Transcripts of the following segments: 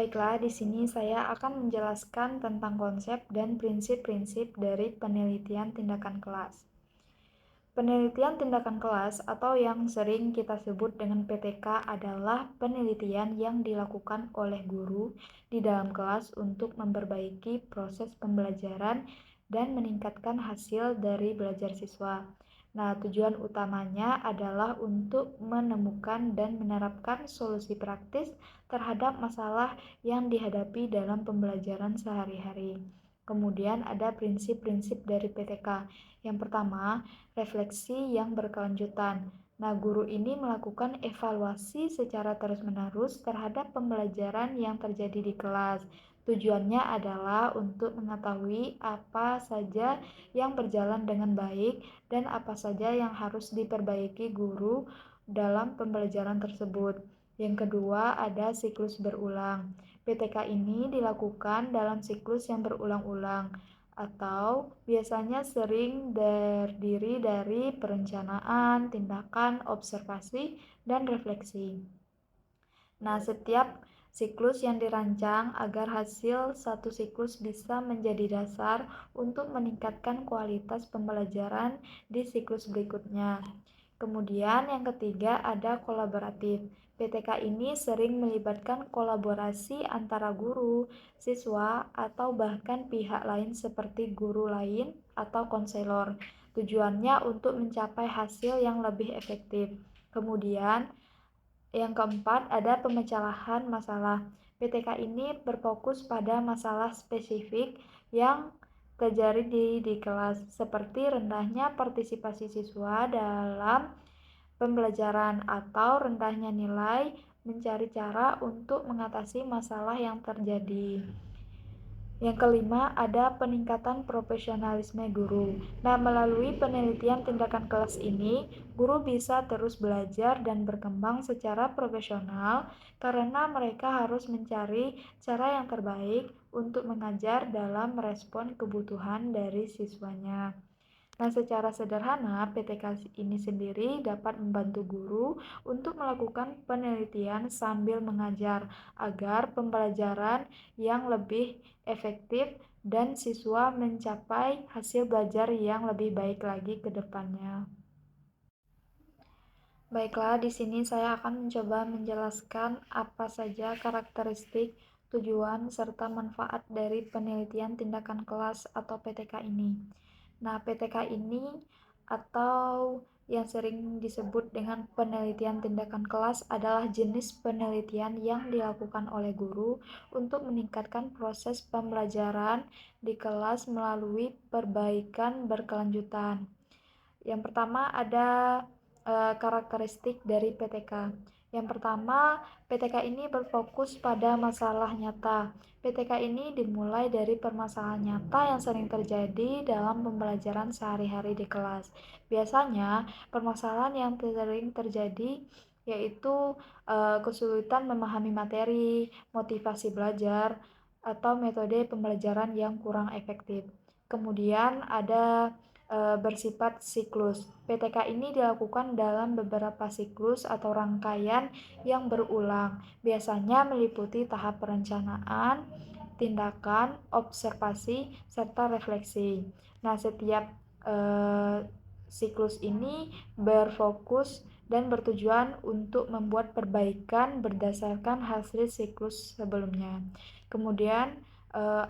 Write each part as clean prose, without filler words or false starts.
Baiklah, di sini saya akan menjelaskan tentang konsep dan prinsip-prinsip dari penelitian tindakan kelas. Penelitian tindakan kelas atau yang sering kita sebut dengan PTK adalah penelitian yang dilakukan oleh guru di dalam kelas untuk memperbaiki proses pembelajaran dan meningkatkan hasil dari belajar siswa. Nah, tujuan utamanya adalah untuk menemukan dan menerapkan solusi praktis terhadap masalah yang dihadapi dalam pembelajaran sehari-hari. Kemudian ada prinsip-prinsip dari PTK. Yang pertama, refleksi yang berkelanjutan. Nah, guru ini melakukan evaluasi secara terus-menerus terhadap pembelajaran yang terjadi di kelas. Tujuannya adalah untuk mengetahui apa saja yang berjalan dengan baik dan apa saja yang harus diperbaiki guru dalam pembelajaran tersebut. Yang kedua, ada siklus berulang. PTK ini dilakukan dalam siklus yang berulang-ulang atau biasanya sering terdiri dari perencanaan, tindakan, observasi, dan refleksi. Nah, setiap siklus yang dirancang agar hasil satu siklus bisa menjadi dasar untuk meningkatkan kualitas pembelajaran di siklus berikutnya. Kemudian yang ketiga ada kolaboratif. PTK ini sering melibatkan kolaborasi antara guru, siswa, atau bahkan pihak lain seperti guru lain atau konselor. Tujuannya untuk mencapai hasil yang lebih efektif. Kemudian yang keempat ada pemecahan masalah. PTK ini berfokus pada masalah spesifik yang terjadi di kelas, seperti rendahnya partisipasi siswa dalam pembelajaran atau rendahnya nilai, mencari cara untuk mengatasi masalah yang terjadi. Yang kelima, ada peningkatan profesionalisme guru. Nah, melalui penelitian tindakan kelas ini, guru bisa terus belajar dan berkembang secara profesional karena mereka harus mencari cara yang terbaik untuk mengajar dalam merespon kebutuhan dari siswanya. Nah, secara sederhana, PTK ini sendiri dapat membantu guru untuk melakukan penelitian sambil mengajar agar pembelajaran yang lebih efektif dan siswa mencapai hasil belajar yang lebih baik lagi ke depannya. Baiklah, di sini saya akan mencoba menjelaskan apa saja karakteristik, tujuan, serta manfaat dari penelitian tindakan kelas atau PTK ini. Nah, PTK ini atau yang sering disebut dengan penelitian tindakan kelas adalah jenis penelitian yang dilakukan oleh guru untuk meningkatkan proses pembelajaran di kelas melalui perbaikan berkelanjutan. Yang pertama ada karakteristik dari PTK. Yang pertama, PTK ini berfokus pada masalah nyata. PTK ini dimulai dari permasalahan nyata yang sering terjadi dalam pembelajaran sehari-hari di kelas. Biasanya, permasalahan yang sering terjadi yaitu kesulitan memahami materi, motivasi belajar, atau metode pembelajaran yang kurang efektif. Kemudian ada bersifat siklus. PTK ini dilakukan dalam beberapa siklus atau rangkaian yang berulang, biasanya meliputi tahap perencanaan, tindakan, observasi, serta refleksi. Nah, setiap siklus ini berfokus dan bertujuan untuk membuat perbaikan berdasarkan hasil siklus sebelumnya. Kemudian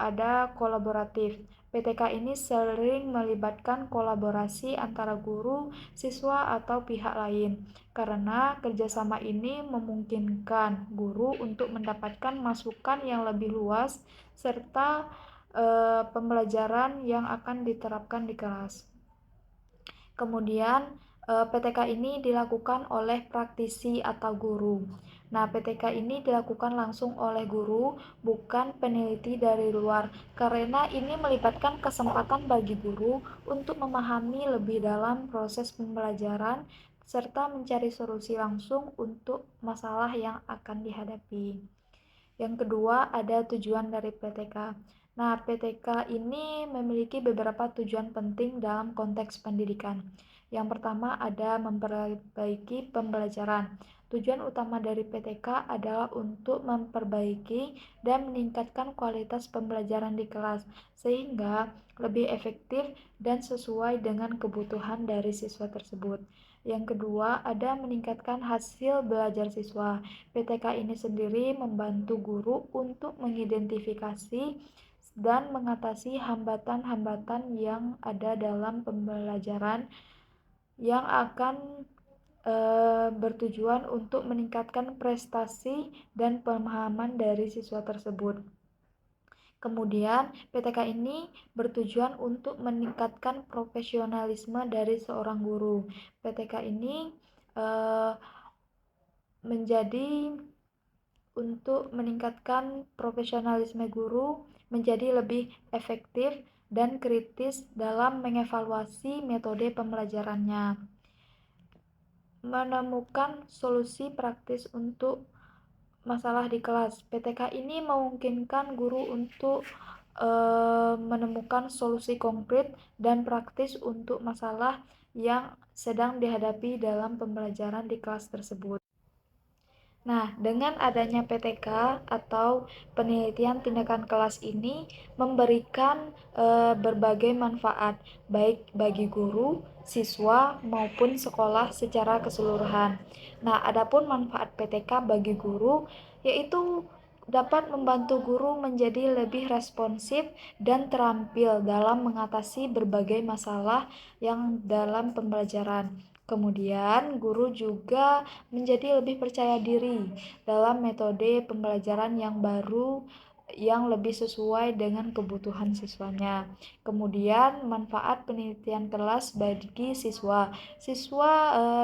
ada kolaboratif. PTK ini sering melibatkan kolaborasi antara guru, siswa, atau pihak lain karena kerjasama ini memungkinkan guru untuk mendapatkan masukan yang lebih luas serta pembelajaran yang akan diterapkan di kelas. Kemudian PTK ini dilakukan oleh praktisi atau guru. Nah, PTK ini dilakukan langsung oleh guru, bukan peneliti dari luar, karena ini melibatkan kesempatan bagi guru untuk memahami lebih dalam proses pembelajaran serta mencari solusi langsung untuk masalah yang akan dihadapi. Yang kedua, ada tujuan dari PTK. Nah, PTK ini memiliki beberapa tujuan penting dalam konteks pendidikan. Yang pertama ada memperbaiki pembelajaran. Tujuan utama dari PTK adalah untuk memperbaiki dan meningkatkan kualitas pembelajaran di kelas, sehingga lebih efektif dan sesuai dengan kebutuhan dari siswa tersebut. Yang kedua, ada meningkatkan hasil belajar siswa. PTK ini sendiri membantu guru untuk mengidentifikasi dan mengatasi hambatan-hambatan yang ada dalam pembelajaran yang akan bertujuan untuk meningkatkan prestasi dan pemahaman dari siswa tersebut. Kemudian, PTK ini bertujuan untuk meningkatkan profesionalisme dari seorang guru. PTK ini menjadi untuk meningkatkan profesionalisme guru menjadi lebih efektif dan kritis dalam mengevaluasi metode pembelajarannya. Menemukan solusi praktis untuk masalah di kelas. PTK ini memungkinkan guru untuk menemukan solusi konkret dan praktis untuk masalah yang sedang dihadapi dalam pembelajaran di kelas tersebut. Nah, dengan adanya PTK atau penelitian tindakan kelas ini memberikan berbagai manfaat baik bagi guru, siswa maupun sekolah secara keseluruhan. Nah, adapun manfaat PTK bagi guru yaitu dapat membantu guru menjadi lebih responsif dan terampil dalam mengatasi berbagai masalah yang dalam pembelajaran. Kemudian, guru juga menjadi lebih percaya diri dalam metode pembelajaran yang baru yang lebih sesuai dengan kebutuhan siswanya. Kemudian, manfaat penelitian kelas bagi siswa. Siswa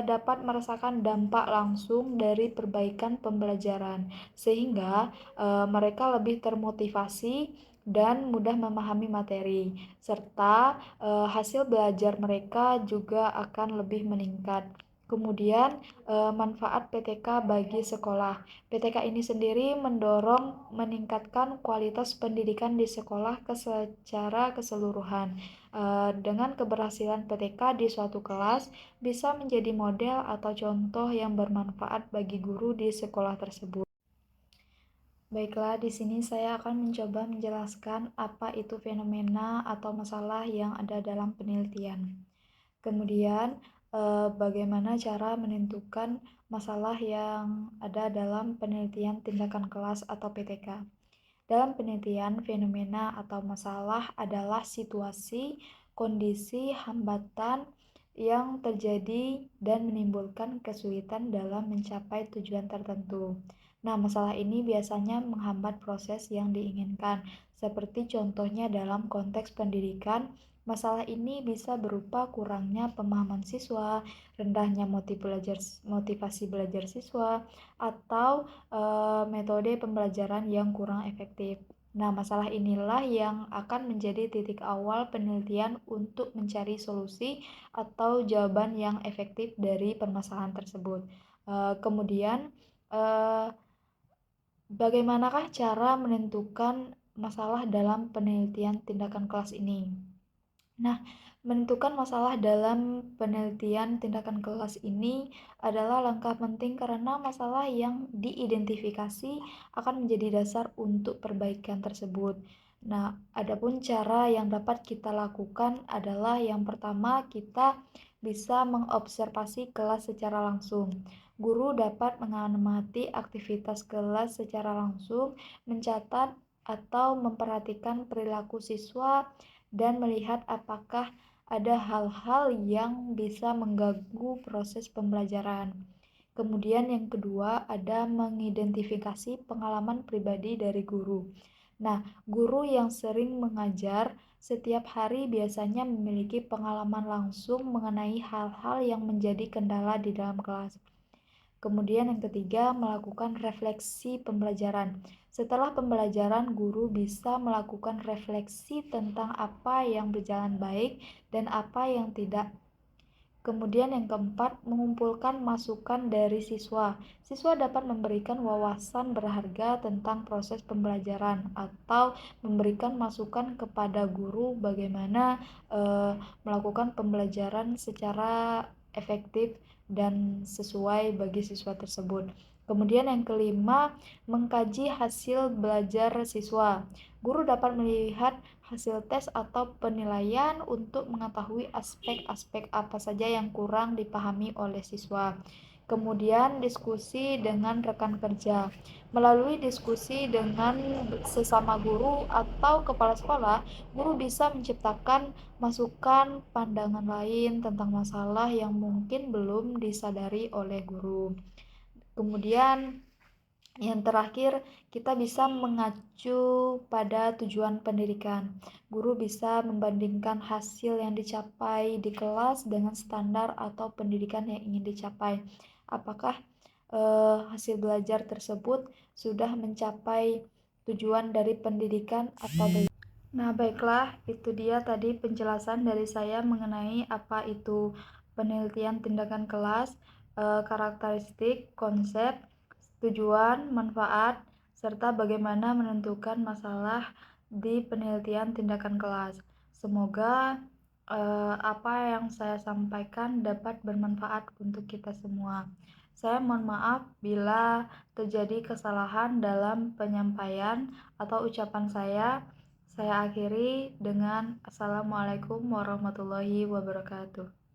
dapat merasakan dampak langsung dari perbaikan pembelajaran, sehingga mereka lebih termotivasi dan mudah memahami materi, serta hasil belajar mereka juga akan lebih meningkat. Kemudian, manfaat PTK bagi sekolah. PTK ini sendiri mendorong meningkatkan kualitas pendidikan di sekolah secara keseluruhan. Dengan keberhasilan PTK di suatu kelas bisa menjadi model atau contoh yang bermanfaat bagi guru di sekolah tersebut. Baiklah, di sini saya akan mencoba menjelaskan apa itu fenomena atau masalah yang ada dalam penelitian. Kemudian, bagaimana cara menentukan masalah yang ada dalam penelitian tindakan kelas atau PTK. Dalam penelitian, fenomena atau masalah adalah situasi, kondisi, hambatan yang terjadi dan menimbulkan kesulitan dalam mencapai tujuan tertentu. Nah, masalah ini biasanya menghambat proses yang diinginkan, seperti contohnya dalam konteks pendidikan. Masalah ini bisa berupa kurangnya pemahaman siswa, rendahnya motivasi belajar siswa, atau metode pembelajaran yang kurang efektif. Nah, masalah inilah yang akan menjadi titik awal penelitian untuk mencari solusi atau jawaban yang efektif dari permasalahan tersebut. Kemudian, bagaimanakah cara menentukan masalah dalam penelitian tindakan kelas ini? Nah, menentukan masalah dalam penelitian tindakan kelas ini adalah langkah penting karena masalah yang diidentifikasi akan menjadi dasar untuk perbaikan tersebut. Nah, adapun cara yang dapat kita lakukan adalah yang pertama, kita bisa mengobservasi kelas secara langsung. Guru dapat mengamati aktivitas kelas secara langsung, mencatat atau memperhatikan perilaku siswa, dan melihat apakah ada hal-hal yang bisa mengganggu proses pembelajaran. Kemudian yang kedua ada mengidentifikasi pengalaman pribadi dari guru. Nah, guru yang sering mengajar setiap hari biasanya memiliki pengalaman langsung mengenai hal-hal yang menjadi kendala di dalam kelas. Kemudian yang ketiga, melakukan refleksi pembelajaran. Setelah pembelajaran, guru bisa melakukan refleksi tentang apa yang berjalan baik dan apa yang tidak. Kemudian yang keempat, mengumpulkan masukan dari siswa. Siswa dapat memberikan wawasan berharga tentang proses pembelajaran atau memberikan masukan kepada guru bagaimana melakukan pembelajaran secara efektif dan sesuai bagi siswa tersebut. Kemudian yang kelima, mengkaji hasil belajar siswa. Guru dapat melihat hasil tes atau penilaian untuk mengetahui aspek-aspek apa saja yang kurang dipahami oleh siswa. Kemudian diskusi dengan rekan kerja. Melalui diskusi dengan sesama guru atau kepala sekolah, guru bisa menciptakan masukan pandangan lain tentang masalah yang mungkin belum disadari oleh guru. Kemudian yang terakhir, kita bisa mengacu pada tujuan pendidikan. Guru bisa membandingkan hasil yang dicapai di kelas dengan standar atau pendidikan yang ingin dicapai. Apakah hasil belajar tersebut sudah mencapai tujuan dari pendidikan atau belum? Nah, baiklah, itu dia tadi penjelasan dari saya mengenai apa itu penelitian tindakan kelas, karakteristik, konsep, tujuan, manfaat, serta bagaimana menentukan masalah di penelitian tindakan kelas. Semoga apa yang saya sampaikan dapat bermanfaat untuk kita semua. Saya mohon maaf bila terjadi kesalahan dalam penyampaian atau ucapan saya. Saya akhiri dengan Assalamualaikum warahmatullahi wabarakatuh.